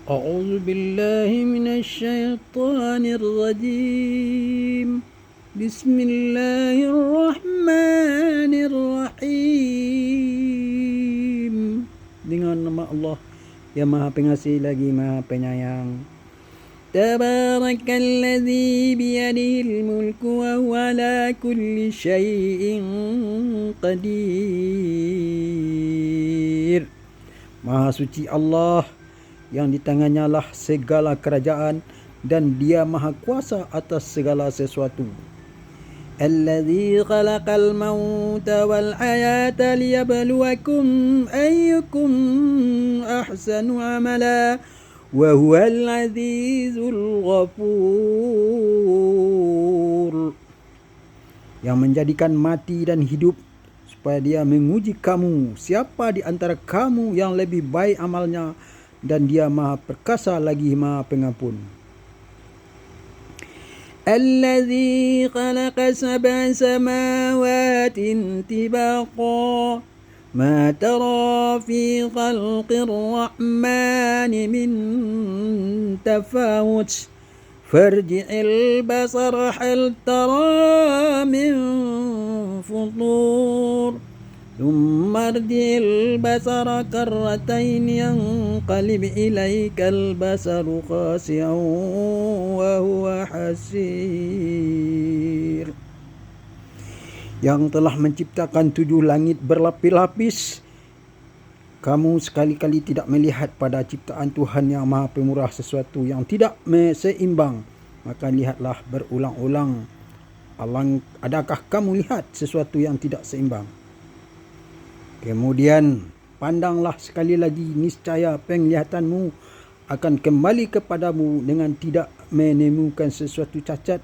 أعوذ بالله من الشيطان الرجيم بسم الله الرحمن الرحيم. Dengan nama Allah yang Maha Pengasih lagi Maha Penyayang. Tabarakalladzi biyadihil mulku wa huwa ala kulli syai'in qadir. Maha suci Allah yang di tangannya lah segala kerajaan dan dia maha kuasa atas segala sesuatu. Alladzi khalaqal mauta wal hayata liyabluwakum ayyukum ahsanu amala wa huwal azizul ghafur. Yang menjadikan mati dan hidup supaya dia menguji kamu siapa di antara kamu yang lebih baik amalnya, dan dia maha perkasa lagi maha pengampun. Allazi khalaqa sab'a samawatin tibaqa ma tara fi khalqir rahmani min tafawut farji'il basara hal tara min futur ثم ارجع البصر كرتين ينقلب إليك البصر خاسئا وهو حسير. Yang telah menciptakan 7 langit berlapis-lapis, kamu sekali-kali tidak melihat pada ciptaan Tuhan yang maha pemurah sesuatu yang tidak seimbang, maka lihatlah berulang-ulang. Adakah kamu lihat sesuatu yang tidak seimbang? Kemudian pandanglah sekali lagi, niscaya penglihatanmu akan kembali kepadamu dengan tidak menemukan sesuatu cacat,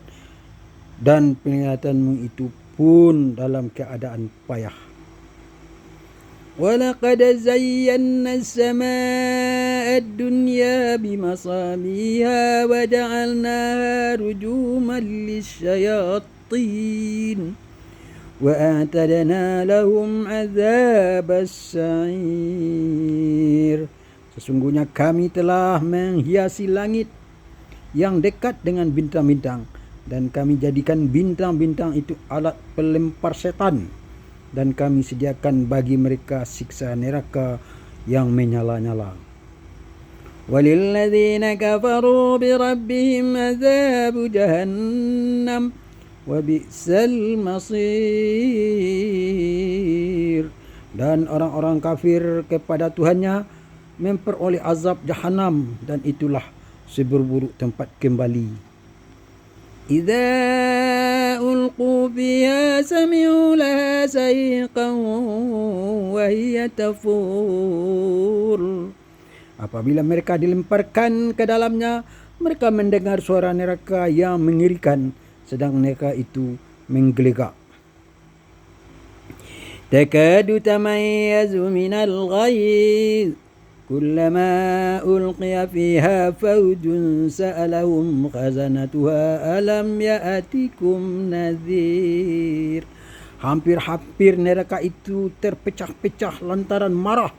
dan penglihatanmu itu pun dalam keadaan payah. وَلَقَدْ زَيَّنَّا السَّمَاءَ الدُّنْيَا بِمَصَابِيحَ وَجَعَلْنَاهَا رُجُومًا لِلشَّيَاطِينِ وَأَعْتَدْنَا لَهُمْ عَذَابَ السَّعِيرِ. Sesungguhnya kami telah menghiasi langit yang dekat dengan bintang-bintang, dan kami jadikan bintang-bintang itu alat pelempar setan, dan kami sediakan bagi mereka siksa neraka yang menyala-nyala. وَلِلَّذِينَ كَفَرُوا بِرَبِّهِمْ عَذَابُ جَهَنَّمَ وَبِئْسَ الْمَصِيرِ. Dan orang-orang kafir kepada Tuhannya memperoleh azab Jahannam, dan itulah seburuk-buruk tempat kembali. إِذَا أُلْقُوا فِيهَا سَمِعُوا لَهَا شَهِيقًا وَهِيَ تَفُورُ. Apabila mereka dilemparkan ke dalamnya, mereka mendengar suara neraka yang mengerikan, sedang neraka itu menggelegak. Takadu tamayyazu minal ghayz kullama ulqiya fiha fawjun sa'alahum khazanatuha alam ya'atikum nadhir. Hampir-hampir neraka itu terpecah-pecah lantaran marah.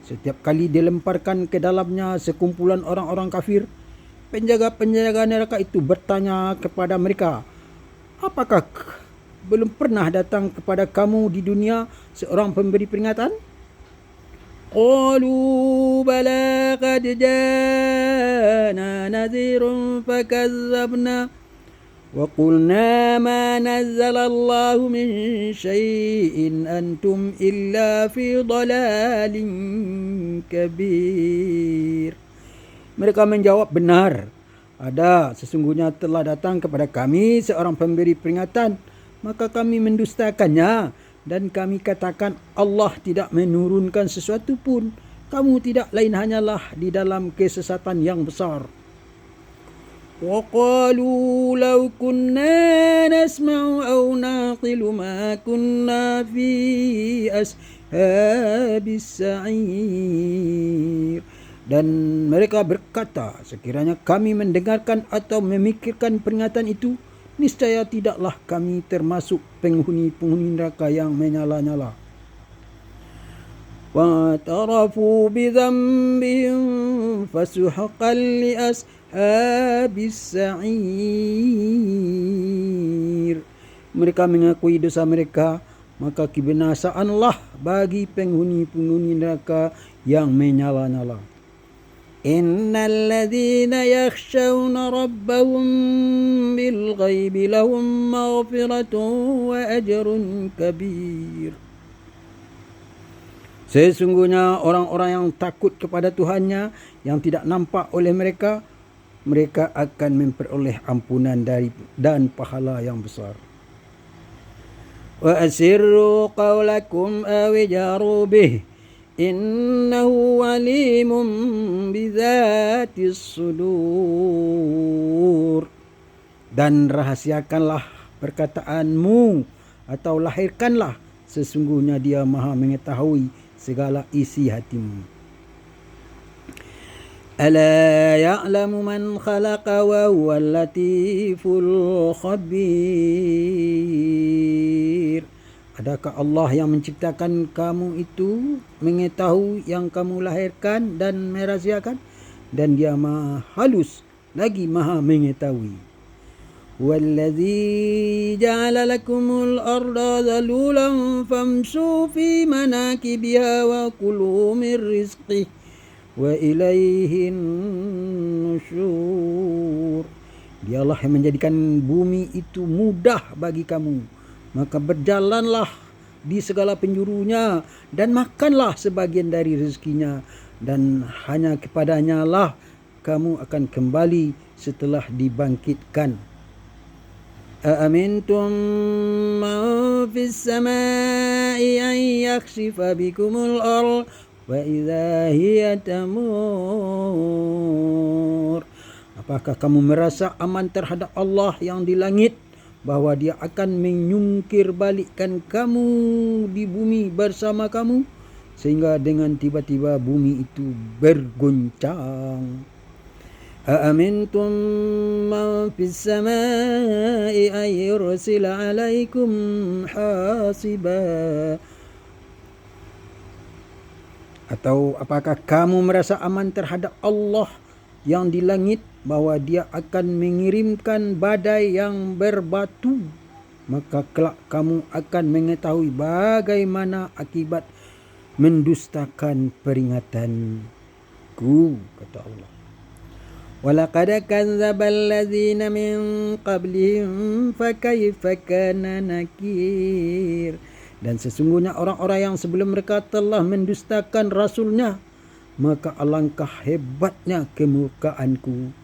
Setiap kali dilemparkan ke dalamnya sekumpulan orang-orang kafir, penjaga-penjaga neraka itu bertanya kepada mereka, apakah belum pernah datang kepada kamu di dunia seorang pemberi peringatan? Qalu bala qad jana nadhirun fakazzabna wa qulna ma nazzalallahu min syai'in antum illa fi dhalalin kabir. Mereka menjawab, benar, ada, sesungguhnya telah datang kepada kami seorang pemberi peringatan, maka kami mendustakannya, dan kami katakan Allah tidak menurunkan sesuatu pun. Kamu tidak lain hanyalah di dalam kesesatan yang besar. Wa qalu law kunna nasma'u aw naqilu ma kunna fi ashabis sa'ir. Dan mereka berkata, sekiranya kami mendengarkan atau memikirkan peringatan itu, niscaya tidaklah kami termasuk penghuni-penghuni neraka yang menyala-nyala. واعترفوا بذنبهم فسحقا لأصحاب السعير. Mereka mengakui dosa mereka, maka kebinasaanlah bagi penghuni-penghuni neraka yang menyala-nyala. Innal ladzina yakhshawna rabbahum bil ghaibi lahum maghfiratun wa ajrun kabir. Sesungguhnya orang-orang yang takut kepada Tuhannya yang tidak nampak oleh mereka, mereka akan memperoleh ampunan dan pahala yang besar. Wa asirru qawlakum aw jaru bih innahu alimun bizatis sudur. Dan rahasiakanlah perkataanmu atau lahirkanlah, sesungguhnya Dia Maha mengetahui segala isi hatimu. Ala ya'lamu man khalaqa wa huwal latiful khabir. Adakah Allah yang menciptakan kamu itu mengetahui yang kamu lahirkan dan merahasiakan, dan Dia Maha halus lagi Maha mengetahui. وَالَّذِي جَعَلَ لَكُمُ الْأَرْضَ ذَلُولًا فَامْشُوا فِي مَنَاكِبِهَا وَكُلُوا مِنْ رِزْقِهِ وَإِلَيْهِ النُّشُورُ. Dialah yang menjadikan bumi itu mudah bagi kamu, maka berjalanlah di segala penjurunya dan makanlah sebagian dari rezekinya, dan hanya kepadanya lah kamu akan kembali setelah dibangkitkan. أأمنتم من في السماء أن يخسف بكم الأرض وإذا هي تمور. Apakah kamu merasa aman terhadap Allah yang di langit, bahwa Dia akan menyungkir balikkan kamu di bumi bersama kamu, sehingga dengan tiba-tiba bumi itu berguncang. أأمنتم من في السماء أن يرسل عليكم حاصبا. Atau apakah kamu merasa aman terhadap Allah yang di langit, bahwa Dia akan mengirimkan badai yang berbatu, maka kelak kamu akan mengetahui bagaimana akibat mendustakan peringatanku, kata Allah. وَلَقَدْ كَذَّبَ الَّذِينَ مِنْ قَبْلِهِمْ فَكَيْفَ كَانَ نَكِيرٌ. Dan sesungguhnya orang-orang yang sebelum mereka telah mendustakan Rasulnya, maka alangkah hebatnya kemurkaanku.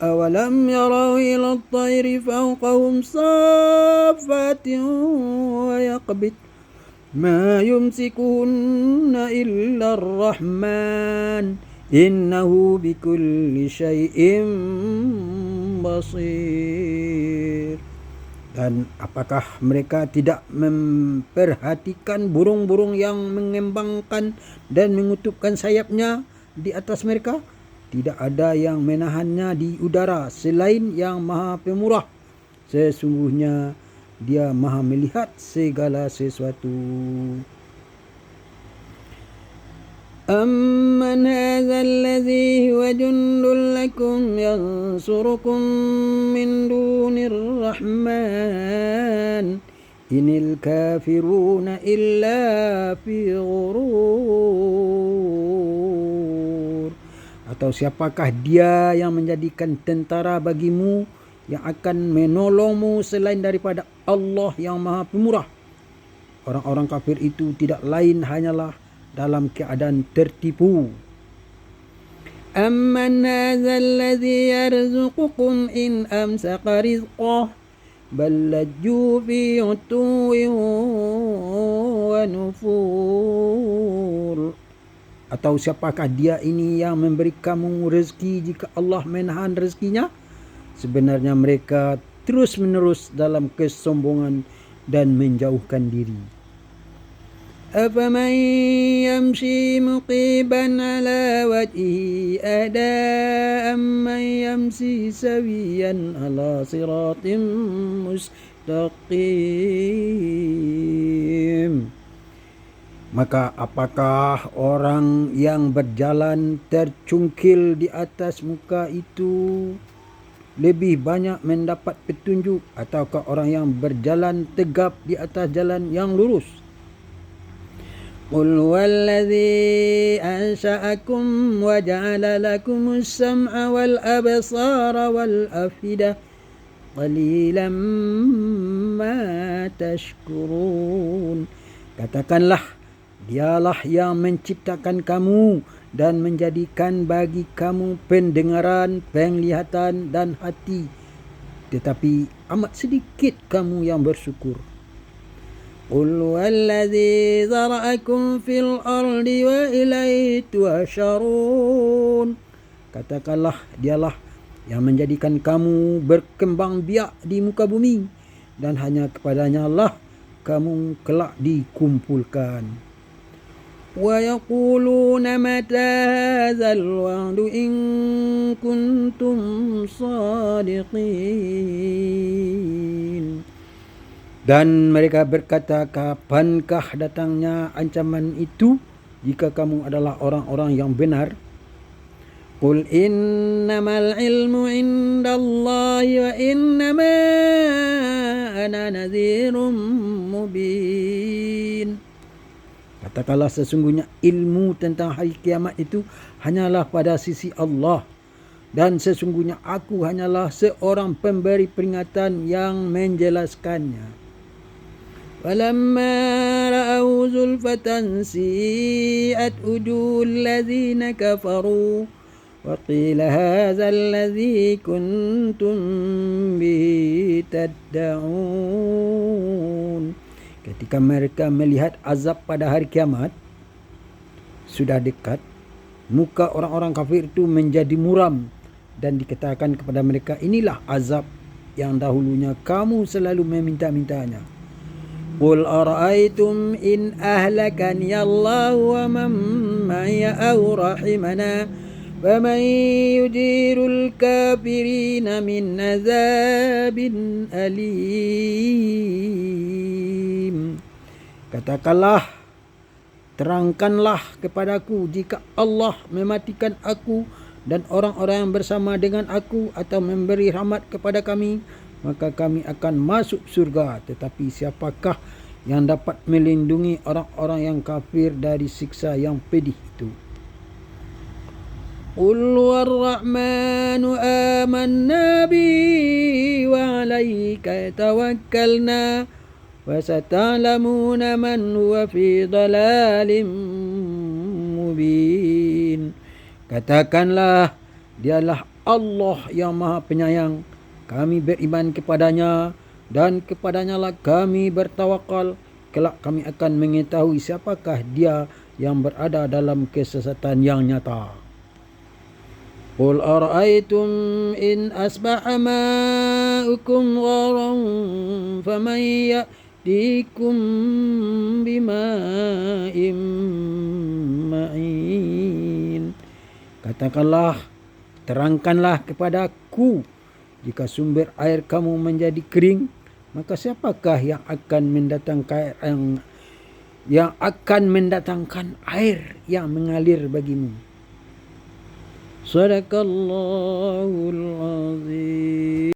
أَوَلَمْ يَرَوْا إِلَى الطَّيْرِ فَوْقَهُمْ صَافَّاتٍ وَيَقْبِضْنَ مَا يُمْسِكُهُنَّ إِلَّا الرَّحْمَنُ Innahu bikulli syai'in basir. Dan apakah mereka tidak memperhatikan burung-burung yang mengembangkan dan mengutupkan sayapnya di atas mereka? Tidak ada yang menahannya di udara selain yang Maha Pemurah. Sesungguhnya Dia Maha melihat segala sesuatu. أَمَّنْ هَذَا الَّذِي هُوَ جُنْدٌ لَكُمْ يَنْصُرُكُمْ مِنْ دُونِ الرَّحْمَنِ إِنِ الْكَافِرُونَ إِلَّا فِي غُرُورٍ. Atau siapakah Dia yang menjadikan tentara bagimu yang akan menolongmu selain daripada Allah yang Maha Pemurah? Orang-orang kafir itu tidak lain hanyalah dalam keadaan tertipu. Amman hadzal ladzi yarzuqukum in amsaka rizqah bal lajju fi utuwin wa nufur. Atau siapakah Dia ini yang memberi kamu rezeki jika Allah menahan rezekinya? Sebenarnya mereka terus-menerus dalam kesombongan dan menjauhkan diri. أَفَمَنْ يَمْشِي مُقِيمًا عَلَى وَجْهِهِ أَهْدَى أَمَّنْ يَمْشِي سَوِيًّا عَلَى صِرَاطٍ مُسْتَقِيمٍ. Maka apakah orang yang berjalan tercungkil di atas muka itu lebih banyak mendapat petunjuk ataukah orang yang berjalan tegap di atas jalan yang lurus? Qul huwallazi ansha'akum wa ja'ala lakumus sam'a wal absara wal afidah qalilan ma tashkurun. Katakanlah, dialah yang menciptakan kamu dan menjadikan bagi kamu pendengaran, penglihatan dan hati. Tetapi amat sedikit kamu yang bersyukur. Qul huwallazi zara'akum fil ardi wa ilaihi tuhsyarun. Katakanlah, dialah yang menjadikan kamu berkembang biak di muka bumi dan hanya kepadanya lah kamu kelak dikumpulkan. Wa yaquluna mata hadzal wa'du in kuntum shadiqin. Dan mereka berkata, kapankah datangnya ancaman itu jika kamu adalah orang-orang yang benar? Qul innamal ilmu indallahi wa innama ana nadhirum mubin. Katakanlah, sesungguhnya ilmu tentang hari kiamat itu hanyalah pada sisi Allah, dan sesungguhnya aku hanyalah seorang pemberi peringatan yang menjelaskannya. Falamma ra'au zulfatan si'at wujuhul ladzina kafaru wa qila hadzal ladzi kuntum bihi tad'un. Ketika mereka melihat azab pada hari kiamat sudah dekat, muka orang-orang kafir itu menjadi muram dan dikatakan kepada mereka, inilah azab yang dahulunya kamu selalu meminta-mintanya. Qul ara'aytum in ahlakani Allahu wa man ma'iya aw rahimana faman yujirul kafirina min azabin alim. Katakanlah, terangkanlah kepadaku jika Allah mematikan aku dan orang-orang yang bersama dengan aku atau memberi rahmat kepada kami, maka kami akan masuk surga. Tetapi siapakah yang dapat melindungi orang-orang yang kafir dari siksa yang pedih itu? Qul war-rahmanu amanna bihi wa 'alaika tawakkalna wa sata'lamuna man huwa fi dhalalin mubin. Katakanlah, dialah Allah yang Maha Penyayang, kami beriman kepadanya dan kepadanyalah kami bertawakal. Kelak kami akan mengetahui siapakah dia yang berada dalam kesesatan yang nyata. Qul ara'aytum in asbaha ma'ukum gharan faman ya'tikum bima'in ma'in. Katakanlah, terangkanlah kepadaku, jika sumber air kamu menjadi kering, maka siapakah yang akan mendatangkan air yang mengalir bagimu? Sadaqallahul azim.